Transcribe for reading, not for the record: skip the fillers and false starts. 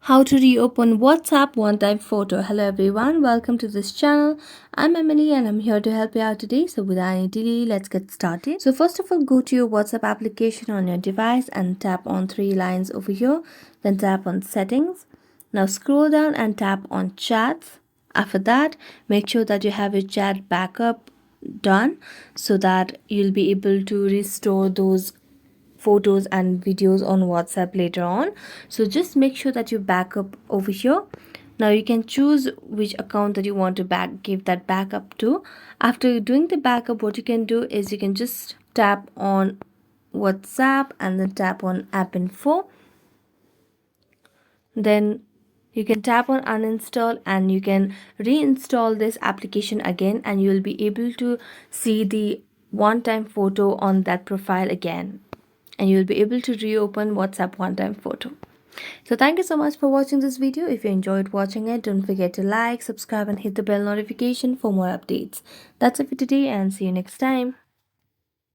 How to reopen WhatsApp one-time photo. Hello everyone, welcome to this channel. I'm Emily and I'm here to help you out today. So without any delay, let's get started. So first of all, go to your WhatsApp application on your device and tap on three lines over here. Then tap on settings. Now scroll down and tap on chats. After that, make sure that you have your chat backup done so that you'll be able to restore those photos and videos on WhatsApp later on. So just make sure that you back up over here. Now you can choose which account that you want to give that backup to. After doing the backup, what you can do is you can just tap on WhatsApp and then tap on app info. Then you can tap on uninstall and you can reinstall this application again, and you will be able to see the one-time photo on that profile again, and you'll be able to reopen WhatsApp one-time photo. So thank you so much for watching this video. If you enjoyed watching it, don't forget to like, subscribe and hit the bell notification for more updates. That's it for today and see you next time.